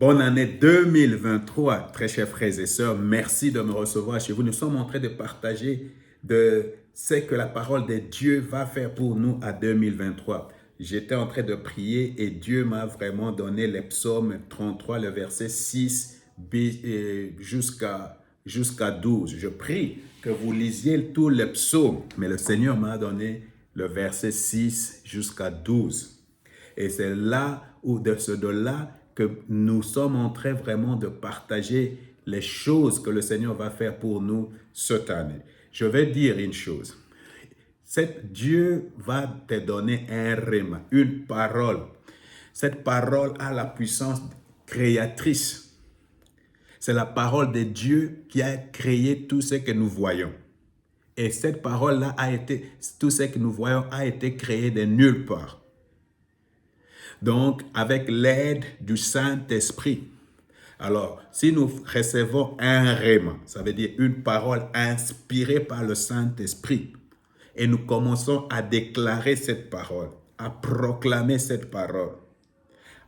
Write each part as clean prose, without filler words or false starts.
Bonne année 2023, très chers frères et sœurs. Merci de me recevoir chez vous. Nous sommes en train de partager de ce que la parole de Dieu va faire pour nous à 2023. J'étais en train de prier et Dieu m'a vraiment donné les psaumes 33, le verset 6 jusqu'à 12. Je prie que vous lisiez tous les psaumes, mais le Seigneur m'a donné le verset 6 jusqu'à 12. Et c'est là où de là que nous sommes en train vraiment de partager les choses que le Seigneur va faire pour nous cette année. Je vais dire une chose. Dieu va te donner un rhéma, une parole. Cette parole a la puissance créatrice. C'est la parole de Dieu qui a créé tout ce que nous voyons. Et cette parole-là tout ce que nous voyons a été créé de nulle part. Donc, avec l'aide du Saint-Esprit. Alors, si nous recevons un rhéma, ça veut dire une parole inspirée par le Saint-Esprit, et nous commençons à déclarer cette parole, à proclamer cette parole,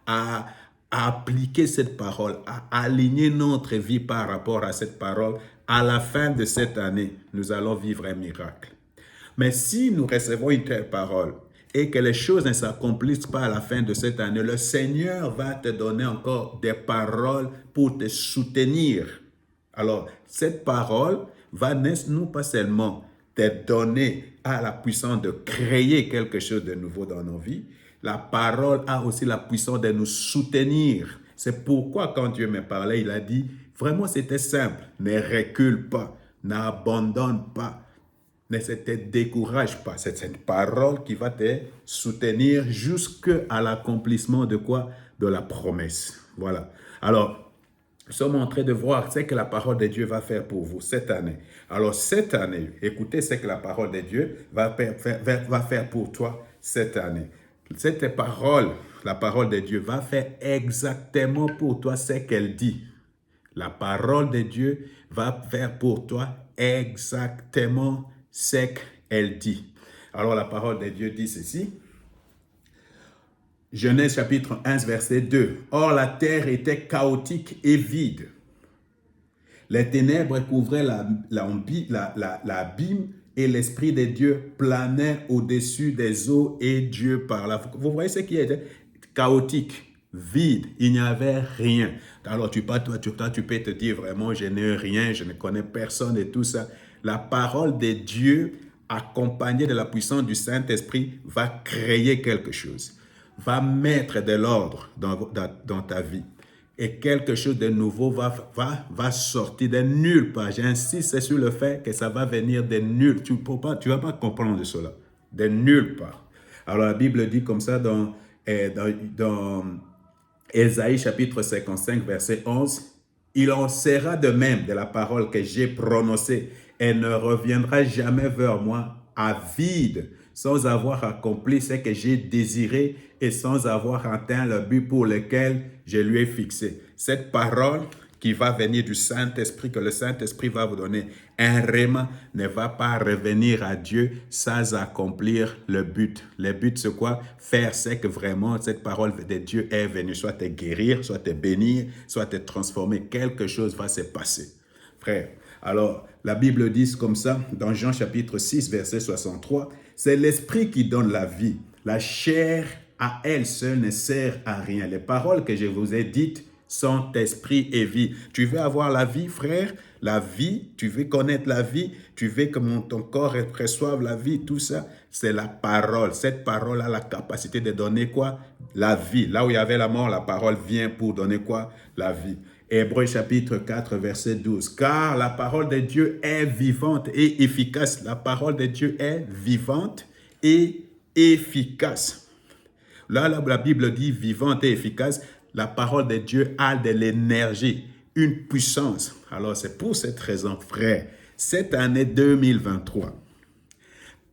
à appliquer cette parole, à aligner notre vie par rapport à cette parole, à la fin de cette année, nous allons vivre un miracle. Mais si nous recevons une telle parole, et que les choses ne s'accomplissent pas à la fin de cette année, le Seigneur va te donner encore des paroles pour te soutenir. Alors, cette parole va non pas seulement te donner à la puissance de créer quelque chose de nouveau dans nos vies, la parole a aussi la puissance de nous soutenir. C'est pourquoi quand Dieu me parlait, il a dit, vraiment c'était simple, ne recule pas, n'abandonne pas. Ne te décourage pas. C'est cette parole qui va te soutenir jusqu'à l'accomplissement de quoi? De la promesse. Voilà. Alors, nous sommes en train de voir ce que la parole de Dieu va faire pour vous cette année. Alors, cette année, écoutez ce que la parole de Dieu va faire pour toi cette année. Cette parole, la parole de Dieu, va faire exactement pour toi ce qu'elle dit. La parole de Dieu va faire pour toi exactement ce qu'elle dit. Alors la parole de Dieu dit ceci. Genèse chapitre 1 verset 2. Or la terre était chaotique et vide. Les ténèbres couvraient l'abîme et l'Esprit de Dieu planait au-dessus des eaux et Dieu parlait. Vous voyez ce qui était chaotique, vide, il n'y avait rien. Alors tu peux te dire vraiment, je n'ai rien, je ne connais personne et tout ça. La parole de Dieu, accompagnée de la puissance du Saint-Esprit, va créer quelque chose, va mettre de l'ordre dans ta vie. Et quelque chose de nouveau va sortir de nulle part. J'insiste sur le fait que ça va venir de nulle part. Tu ne vas pas comprendre cela. De nulle part. Alors la Bible dit comme ça dans Ésaïe chapitre 55 verset 11. Il en sera de même de la parole que j'ai prononcée. Elle ne reviendra jamais vers moi à vide, sans avoir accompli ce que j'ai désiré et sans avoir atteint le but pour lequel je lui ai fixé. Cette parole qui va venir du Saint-Esprit, que le Saint-Esprit va vous donner, un rhéma, ne va pas revenir à Dieu sans accomplir le but. Le but, c'est quoi? Faire ce que vraiment cette parole de Dieu est venue, soit te guérir, soit te bénir, soit te transformer. Quelque chose va se passer. Frère, alors, la Bible dit comme ça, dans Jean chapitre 6, verset 63, c'est l'esprit qui donne la vie. La chair à elle seule ne sert à rien. Les paroles que je vous ai dites sont esprit et vie. Tu veux avoir la vie, frère? La vie, tu veux connaître la vie, tu veux que ton corps reçoive la vie, tout ça, c'est la parole. Cette parole a la capacité de donner quoi? La vie. Là où il y avait la mort, la parole vient pour donner quoi? La vie. Hébreux chapitre 4, verset 12. Car la parole de Dieu est vivante et efficace. La parole de Dieu est vivante et efficace. Là, la Bible dit vivante et efficace. La parole de Dieu a de l'énergie, une puissance. Alors, c'est pour cette raison, frère, cette année 2023,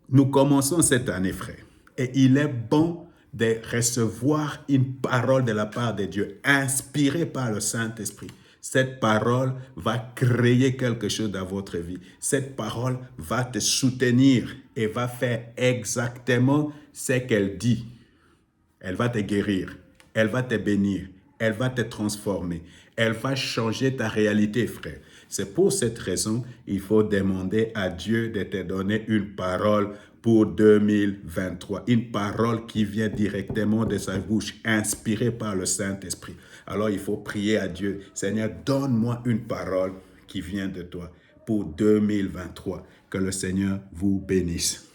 nous commençons cette année, frère, et il est bon de recevoir une parole de la part de Dieu, inspirée par le Saint-Esprit. Cette parole va créer quelque chose dans votre vie. Cette parole va te soutenir et va faire exactement ce qu'elle dit. Elle va te guérir, elle va te bénir, elle va te transformer. Elle va changer ta réalité, frère. C'est pour cette raison, il faut demander à Dieu de te donner une parole pour 2023. Une parole qui vient directement de sa bouche, inspirée par le Saint-Esprit. Alors il faut prier à Dieu. Seigneur, donne-moi une parole qui vient de toi pour 2023. Que le Seigneur vous bénisse.